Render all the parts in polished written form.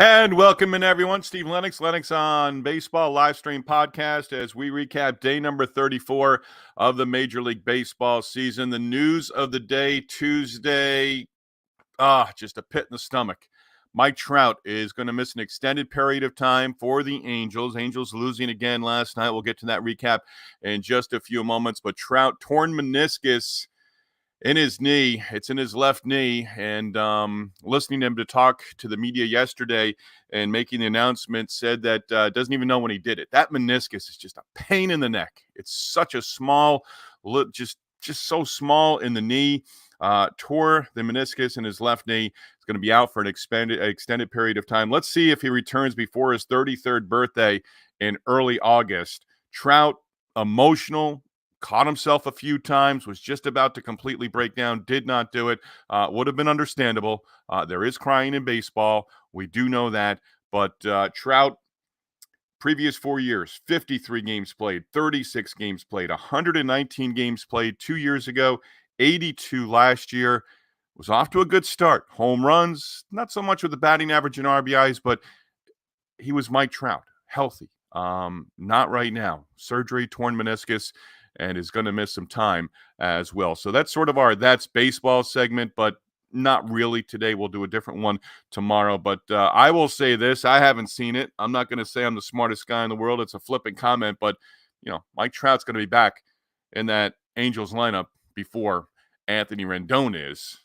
And welcome in, everyone. Steve Lennox on Baseball live stream podcast as we recap day number 34 of the Major League Baseball season. The news of the day, Tuesday, just a pit in the stomach. Mike Trout is going to miss an extended period of time for the Angels. Angels losing again last night. We'll get to that recap in just a few moments. But Trout, torn meniscus in his knee. It's in his left knee. And listening to him to talk to the media yesterday and making the announcement, said that doesn't even know when he did it. That meniscus is just a pain in the neck. It's such a small, just so small in the knee. Tore the meniscus in his left knee. He's going to be out for an extended period of time. Let's see if he returns before his 33rd birthday in early August. Trout, emotional, caught himself a few times, was just about to completely break down, did not do it. Would have been understandable. There is crying in baseball. We do know that. But Trout, previous 4 years, 53 games played, 36 games played, 119 games played 2 years ago, 82 last year. Was off to a good start. Home runs, not so much with the batting average and RBIs, but he was Mike Trout, healthy. Not right now. Surgery, torn meniscus, and is going to miss some time as well. So that's sort of our That's Baseball segment, but not really today. We'll do a different one tomorrow. But I will say this. I haven't seen it. I'm not going to say I'm the smartest guy in the world. It's a flippant comment, but, Mike Trout's going to be back in that Angels lineup before Anthony Rendon is.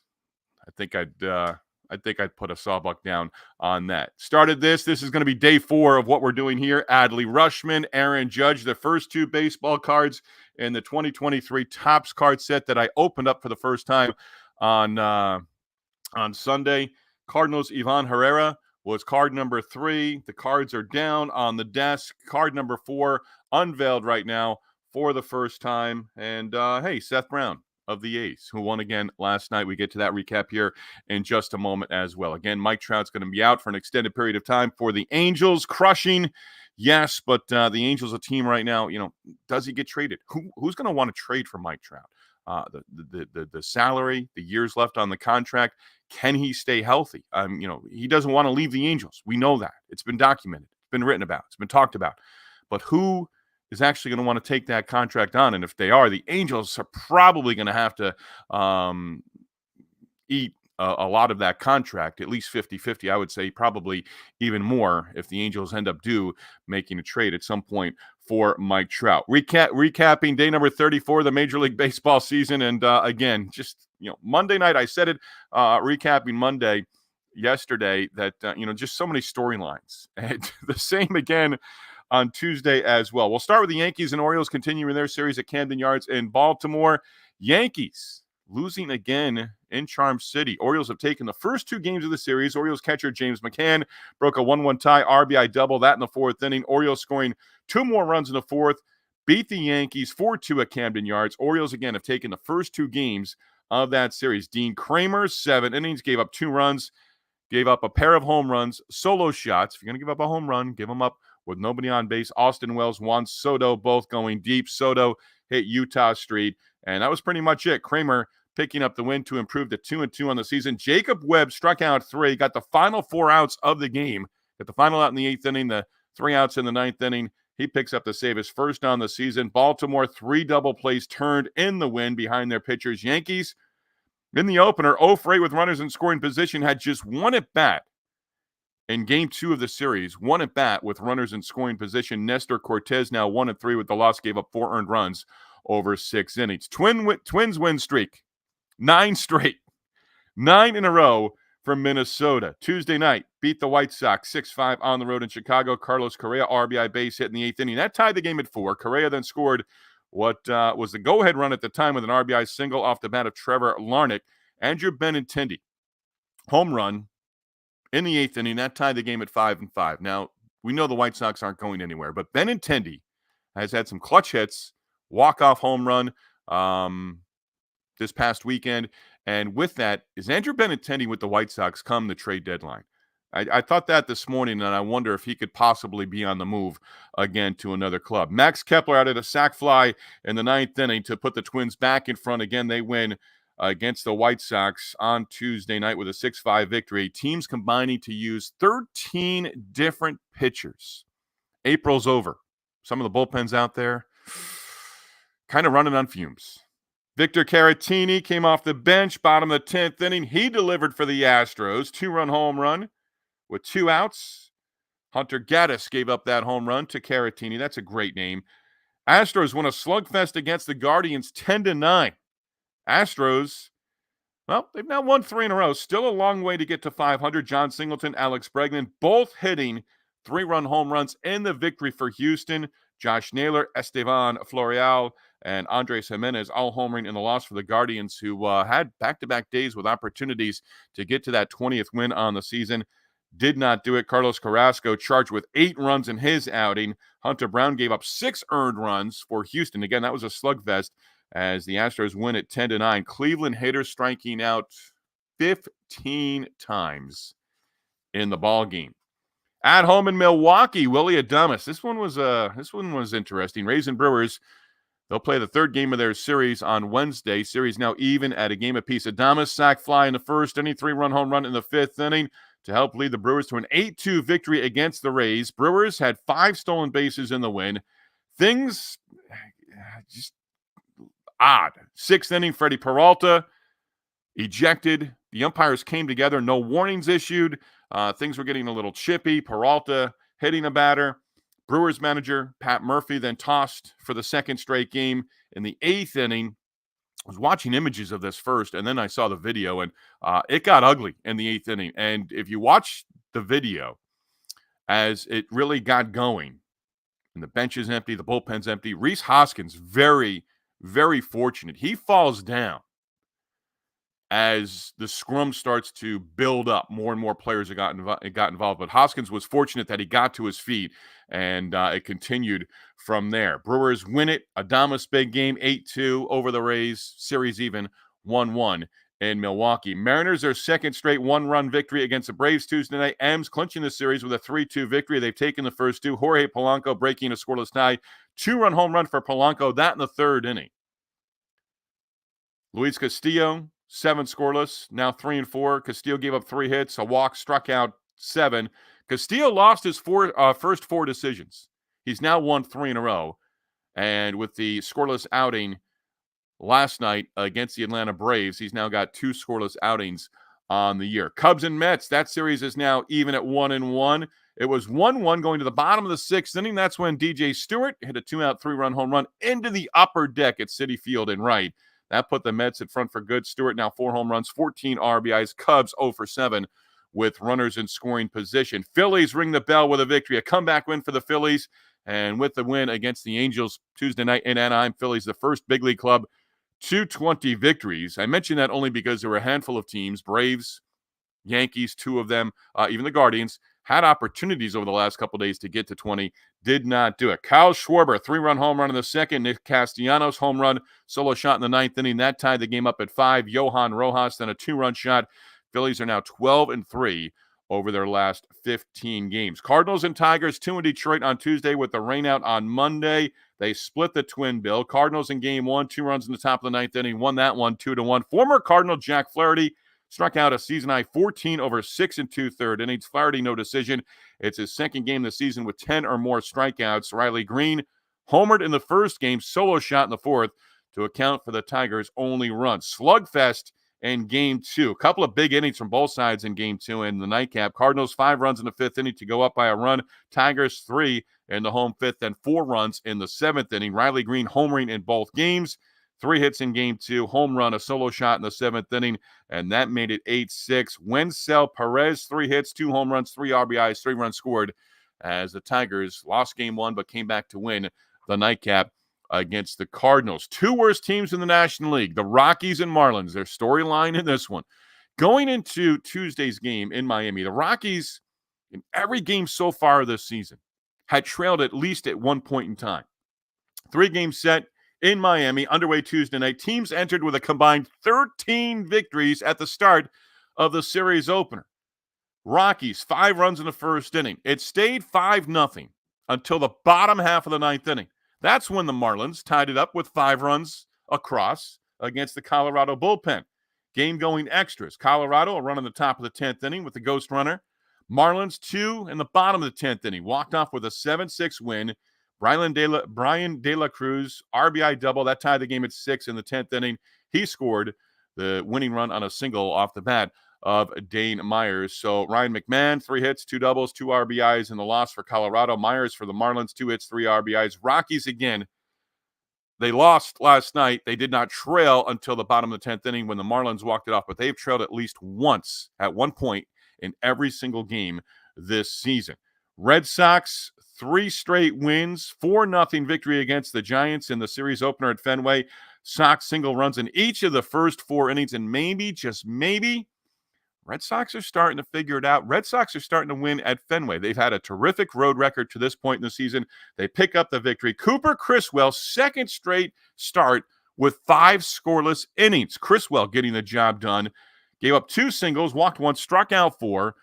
I think I'd put a sawbuck down on that. This is going to be day 4 of what we're doing here. Adley Rutschman, Aaron Judge, the first 2 baseball cards in the 2023 Topps card set that I opened up for the first time on Sunday. Cardinals, Ivan Herrera was card number 3. The cards are down on the desk. Card number 4 unveiled right now for the first time. And hey, Seth Brown of the A's, who won again last night. We get to that recap here in just a moment as well. Again, Mike Trout's going to be out for an extended period of time for the Angels. Crushing, yes, but the Angels, a team right now, does he get traded? Who's going to want to trade for Mike Trout? The salary, the years left on the contract, can he stay healthy? He doesn't want to leave the Angels. We know that. It's been documented. It's been written about. It's been talked about. But who is actually going to want to take that contract on? And if they are, the Angels are probably going to have to eat a lot of that contract, at least 50-50. I would say probably even more if the Angels end up making a trade at some point for Mike Trout. Recapping day number 34 of the Major League Baseball season. And again, just, Monday night, I said it, recapping Monday yesterday, that, just so many storylines. And the same again on Tuesday as well. We'll start with the Yankees and Orioles continuing their series at Camden Yards in Baltimore. Yankees losing again in Charm City. Orioles have taken the first 2 games of the series. Orioles catcher James McCann broke a 1-1 tie, RBI double, that in the 4th inning. Orioles scoring 2 more runs in the 4th, beat the Yankees 4-2 at Camden Yards. Orioles again have taken the first 2 games of that series. Dean Kramer, 7 innings, gave up 2 runs, gave up a pair of home runs, solo shots. If you're going to give up a home run, give them up with nobody on base. Austin Wells, Juan Soto, both going deep. Soto hit Utah Street, and that was pretty much it. Kramer picking up the win to improve to 2-2 on the season. Jacob Webb struck out 3, got the final 4 outs of the game. Got the final out in the 8th inning, the 3 outs in the 9th inning. He picks up the save, his first on the season. Baltimore, 3 double plays turned in the win behind their pitchers. Yankees, in the opener, 0 for 8 with runners in scoring position, had just 1 at bat in game 2 of the series. 1 at bat with runners in scoring position. Nestor Cortez now 1-3 with the loss, gave up 4 earned runs over 6 innings. Twins win streak, 9 straight, 9 in a row from Minnesota. Tuesday night, beat the White Sox 6-5 on the road in Chicago. Carlos Correa, RBI base hit in the 8th inning. That tied the game at 4. Correa then scored what was the go-ahead run at the time with an RBI single off the bat of Trevor Larnach. Andrew Benintendi, home run in the 8th inning. That tied the game at 5-5. Now, we know the White Sox aren't going anywhere, but Benintendi has had some clutch hits, walk-off home run this past weekend. And with that, is Andrew Benintendi with the White Sox come the trade deadline? I thought that this morning, and I wonder if he could possibly be on the move again to another club. Max Kepler added a sac fly in the 9th inning to put the Twins back in front. Again, they win against the White Sox on Tuesday night with a 6-5 victory. Teams combining to use 13 different pitchers. April's over. Some of the bullpens out there kind of running on fumes. Victor Caratini came off the bench, bottom of the 10th inning. He delivered for the Astros, 2-run home run with 2 outs. Hunter Gaddis gave up that home run to Caratini. That's a great name. Astros won a slugfest against the Guardians 10-9. Astros, well, they've now won 3 in a row. Still a long way to get to 500. John Singleton, Alex Bregman, both hitting 3-run home runs in the victory for Houston. Josh Naylor, Estevan Florial, and Andres Jimenez all homering in the loss for the Guardians, who had back-to-back days with opportunities to get to that 20th win on the season. Did not do it. Carlos Carrasco charged with 8 runs in his outing. Hunter Brown gave up 6 earned runs for Houston. Again, that was a slugfest as the Astros win at 10-9. Cleveland hitters striking out 15 times in the ball game. At home in Milwaukee, Willy Adames. This one was interesting. Rays and Brewers, they'll play the 3rd game of their series on Wednesday. Series now even at a game apiece. Adames sac fly in the 1st inning, 3-run home run in the 5th inning to help lead the Brewers to an 8-2 victory against the Rays. Brewers had 5 stolen bases in the win. Things just odd. 6th inning, Freddie Peralta ejected. The umpires came together. No warnings issued. Things were getting a little chippy. Peralta hitting a batter. Brewers manager Pat Murphy then tossed for the 2nd straight game in the 8th inning. I was watching images of this first, and then I saw the video, and it got ugly in the 8th inning. And if you watch the video as it really got going, and the bench is empty, the bullpen's empty, Rhys Hoskins, very, very fortunate. He falls down as the scrum starts to build up. More and more players got involved. But Hoskins was fortunate that he got to his feet, and it continued from there. Brewers win it. Adames big game, 8-2 over the Rays. Series even 1-1 in Milwaukee. Mariners, their 2nd straight 1-run victory against the Braves Tuesday night. M's clinching the series with a 3-2 victory. They've taken the first 2. Jorge Polanco breaking a scoreless tie. 2-run home run for Polanco, that in the 3rd inning. Luis Castillo, 7 scoreless, now 3-4. Castillo gave up 3 hits, a walk, struck out 7. Castillo lost his first 4 decisions. He's now won 3 in a row. And with the scoreless outing last night against the Atlanta Braves, he's now got 2 scoreless outings on the year. Cubs and Mets, that series is now even at 1-1. It was 1-1 going to the bottom of the 6th inning. That's when DJ Stewart hit a 2-out, 3-run home run into the upper deck at Citi Field in right. That put the Mets at front for good. Stewart now 4 home runs, 14 RBIs. Cubs 0 for 7 with runners in scoring position. Phillies ring the bell with a victory. A comeback win for the Phillies. And with the win against the Angels Tuesday night in Anaheim, Phillies, the first big league club, 220 victories. I mention that only because there were a handful of teams, Braves, Yankees, 2 of them, even the Guardians, had opportunities over the last couple of days to get to 20, did not do it. Kyle Schwarber, 3-run home run in the 2nd. Nick Castellanos, home run, solo shot in the 9th inning. That tied the game up at 5. Johan Rojas, then a 2-run shot. Phillies are now 12-3 over their last 15 games. Cardinals and Tigers, 2 in Detroit on Tuesday with the rainout on Monday. They split the twin bill. Cardinals in game 1, 2 runs in the top of the 9th inning, won that one 2-1. Former Cardinal Jack Flaherty struck out a season-high 14 over 6 2/3 innings. Flaherty, no decision. It's his 2nd game this season with 10 or more strikeouts. Riley Green homered in the 1st game, solo shot in the 4th to account for the Tigers' only run. Slugfest in game 2. A couple of big innings from both sides in game 2 in the nightcap. Cardinals 5 runs in the 5th inning to go up by a run. Tigers 3 in the home 5th and 4 runs in the 7th inning. Riley Green homering in both games. 3 hits in game 2, home run, a solo shot in the 7th inning, and that made it 8-6. Wencel Perez, 3 hits, 2 home runs, 3 RBIs, 3 runs scored as the Tigers lost game 1 but came back to win the nightcap against the Cardinals. 2 worst teams in the National League, the Rockies and Marlins. Their storyline in this one. Going into Tuesday's game in Miami, the Rockies, in every game so far this season, had trailed at least at one point in time. 3-game set in Miami, underway Tuesday night. Teams entered with a combined 13 victories at the start of the series opener. Rockies, 5 runs in the 1st inning. It stayed 5-0 until the bottom half of the 9th inning. That's when the Marlins tied it up with 5 runs across against the Colorado bullpen. Game going extras. Colorado a run in the top of the 10th inning with the ghost runner. Marlins 2 in the bottom of the 10th inning. Walked off with a 7-6 win. Brian De La Cruz, RBI double. That tied the game at 6 in the 10th inning. He scored the winning run on a single off the bat of Dane Myers. So Ryan McMahon, 3 hits, 2 doubles, 2 RBIs in the loss for Colorado. Myers for the Marlins, 2 hits, 3 RBIs. Rockies again. They lost last night. They did not trail until the bottom of the 10th inning when the Marlins walked it off, but they've trailed at least once at one point in every single game this season. Red Sox, 3 straight wins, 4-0 victory against the Giants in the series opener at Fenway. Sox single runs in each of the first 4 innings, and maybe, just maybe, Red Sox are starting to figure it out. Red Sox are starting to win at Fenway. They've had a terrific road record to this point in the season. They pick up the victory. Cooper Criswell, second straight start with 5 scoreless innings. Criswell getting the job done. Gave up 2 singles, walked 1, struck out 4.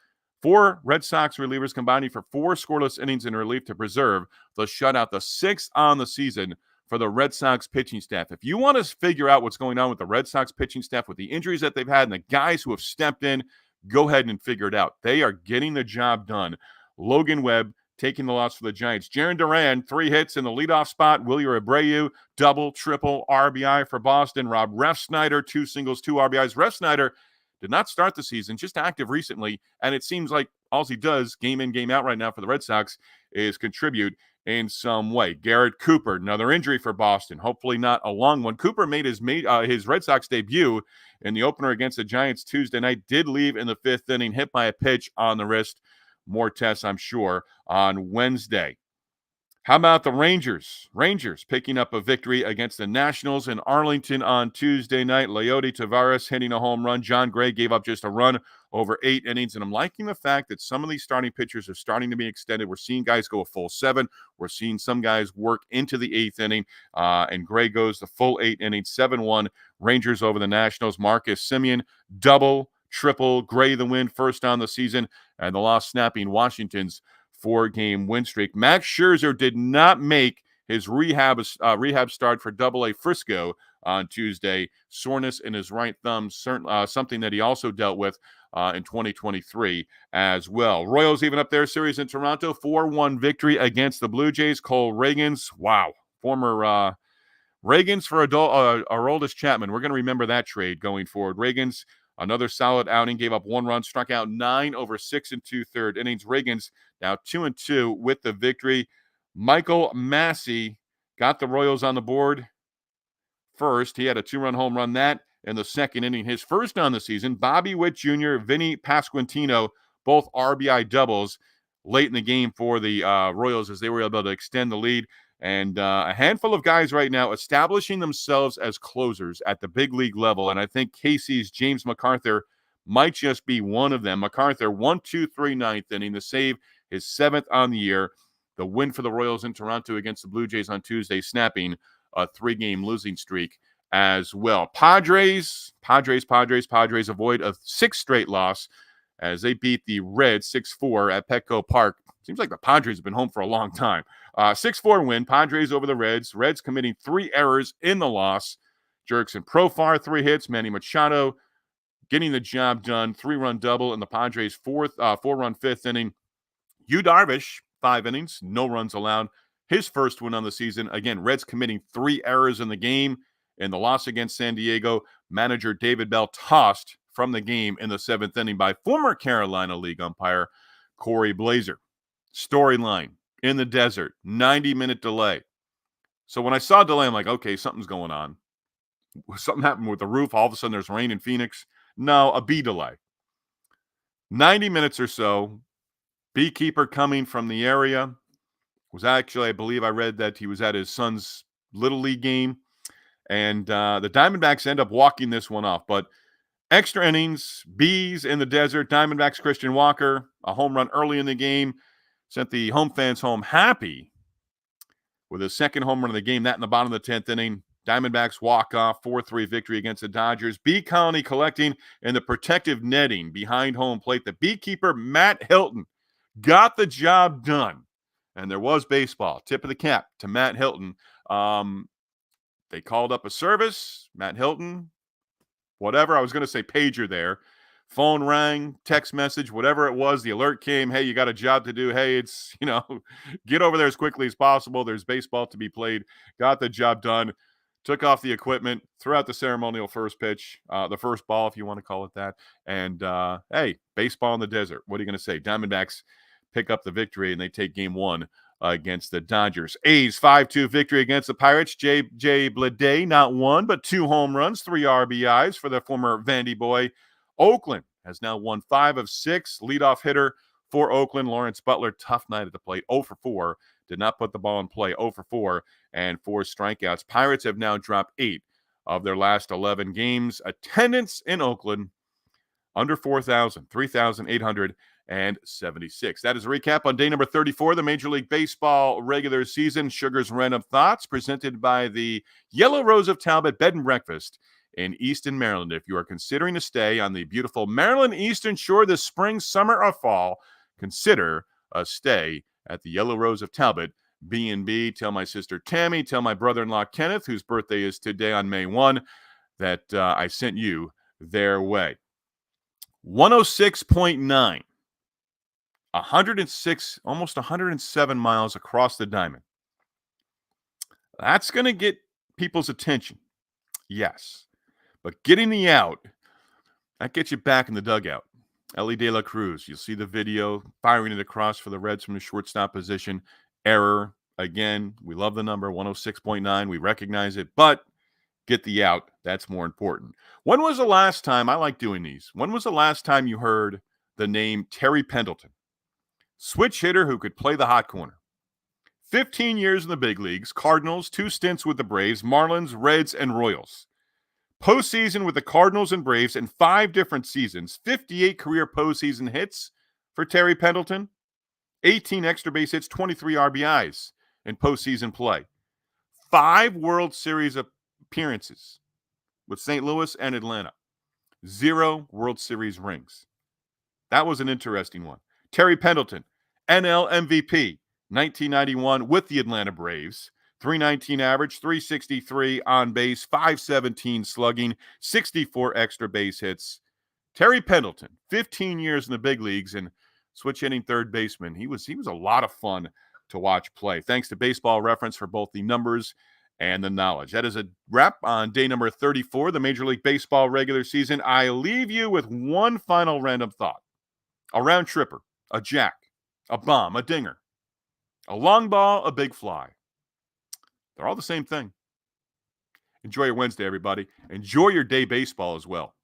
4 Red Sox relievers combining for 4 scoreless innings in relief to preserve the shutout, the 6th on the season for the Red Sox pitching staff. If you want to figure out what's going on with the Red Sox pitching staff, with the injuries that they've had and the guys who have stepped in, go ahead and figure it out. They are getting the job done. Logan Webb taking the loss for the Giants. Jarren Duran, 3 hits in the leadoff spot. Wilyer Abreu, double, triple, RBI for Boston. Rob Refsnyder, 2 singles, 2 RBIs. Refsnyder did not start the season, just active recently, and it seems like all he does, game in, game out right now for the Red Sox, is contribute in some way. Garrett Cooper, another injury for Boston, hopefully not a long one. Cooper made his Red Sox debut in the opener against the Giants Tuesday night, did leave in the 5th inning, hit by a pitch on the wrist. More tests, I'm sure, on Wednesday. How about the Rangers? Rangers picking up a victory against the Nationals in Arlington on Tuesday night. Leody Taveras hitting a home run. John Gray gave up just a run over 8 innings. And I'm liking the fact that some of these starting pitchers are starting to be extended. We're seeing guys go a full 7. We're seeing some guys work into the 8th inning. And Gray goes the full 8 innings, 7-1. Rangers over the Nationals. Marcus Semien, double, triple. Gray the win, first on the season. And the loss snapping Washington's 4-game win streak. Max Scherzer did not make his rehab start for Double-A Frisco on Tuesday. Soreness in his right thumb, something that he also dealt with in 2023 as well. Royals even up their series in Toronto, 4-1 victory against the Blue Jays. Cole Ragans, wow, former Ragans for Aroldis Chapman. We're going to remember that trade going forward. Ragans, another solid outing, gave up 1 run, struck out 9 over 6 2/3 innings. Ragans now 2-2 with the victory. Michael Massey got the Royals on the board first. He had a 2-run home run that in the 2nd inning. His first on the season. Bobby Witt Jr., Vinny Pasquantino, both RBI doubles late in the game for the Royals as they were able to extend the lead. And a handful of guys right now establishing themselves as closers at the big league level. And I think Casey's James MacArthur might just be one of them. MacArthur, 1-2-3 9th inning, the save, his 7th on the year. The win for the Royals in Toronto against the Blue Jays on Tuesday, snapping a 3-game losing streak as well. Padres avoid a 6th straight loss as they beat the Reds 6-4 at Petco Park. Seems like the Padres have been home for a long time. 6-4 win, Padres over the Reds. Reds committing 3 errors in the loss. Jurickson Profar, 3 hits. Manny Machado getting the job done. 3-run double in the Padres' 4-run 5th inning. Yu Darvish, 5 innings, no runs allowed. His first win on the season. Again, Reds committing 3 errors in the game. In the loss against San Diego, manager David Bell tossed from the game in the 7th inning by former Carolina League umpire Corey Blazer. Storyline in the desert, 90-minute delay. So when I saw delay, I'm like, okay, something's going on. Something happened with the roof. All of a sudden, there's rain in Phoenix. No, a bee delay. 90 minutes or so. Beekeeper coming from the area was actually, I believe I read that he was at his son's Little League game. And the Diamondbacks end up walking this one off. But extra innings, bees in the desert, Diamondbacks Christian Walker, a home run early in the game, sent the home fans home happy with his 2nd home run of the game. That in the bottom of the 10th inning. Diamondbacks walk off, 4-3 victory against the Dodgers. Bee colony collecting in the protective netting behind home plate. The beekeeper, Matt Hilton, got the job done. And there was baseball. Tip of the cap to Matt Hilton. They called up a service, Matt Hilton, whatever. I was going to say pager there. Phone rang, text message, whatever it was. The alert came. Hey, you got a job to do. Hey, it's, get over there as quickly as possible. There's baseball to be played. Got the job done. Took off the equipment, threw out the ceremonial first pitch, the first ball, if you want to call it that. And, hey, baseball in the desert. What are you going to say? Diamondbacks pick up the victory, and they take game one against the Dodgers. A's 5-2 victory against the Pirates. J. Bleday, not one, but 2 home runs, 3 RBIs for the former Vandy boy. Oakland has now won 5 of 6. Leadoff hitter for Oakland, Lawrence Butler, tough night at the plate, 0 for 4. Did not put the ball in play, 0 for 4, and 4 strikeouts. Pirates have now dropped 8 of their last 11 games. Attendance in Oakland, under 4,000, 3,876. That is a recap on day number 34 of the Major League Baseball regular season. Sugar's Random Thoughts, presented by the Yellow Rose of Talbot Bed and Breakfast in Easton, Maryland. If you are considering to stay on the beautiful Maryland Eastern Shore this spring, summer, or fall, consider a stay at the Yellow Rose of Talbot B&B. Tell my sister Tammy, tell my brother-in-law Kenneth, whose birthday is today on May 1, that I sent you their way. 106.9, 106, almost 107 miles across the diamond. That's going to get people's attention. Yes. But getting the out, that gets you back in the dugout. Ellie De La Cruz, you'll see the video, firing it across for the Reds from the shortstop position. Error. Again, we love the number, 106.9. We recognize it, but get the out. That's more important. When was the last time, I like doing these, when was the last time you heard the name Terry Pendleton? Switch hitter who could play the hot corner. 15 years in the big leagues, Cardinals, 2 stints with the Braves, Marlins, Reds, and Royals. Postseason with the Cardinals and Braves in 5 different seasons. 58 career postseason hits for Terry Pendleton. 18 extra base hits, 23 RBIs in postseason play. 5 World Series appearances with St. Louis and Atlanta. 0 World Series rings. That was an interesting one. Terry Pendleton, NL MVP, 1991 with the Atlanta Braves. 319 average, 363 on base, 517 slugging, 64 extra base hits. Terry Pendleton, 15 years in the big leagues and switch hitting third baseman. He was a lot of fun to watch play. Thanks to Baseball Reference for both the numbers and the knowledge. That is a wrap on day number 34, the Major League Baseball regular season. I leave you with one final random thought. A round tripper, a jack, a bomb, a dinger, a long ball, a big fly. They're all the same thing. Enjoy your Wednesday, everybody. Enjoy your day baseball as well.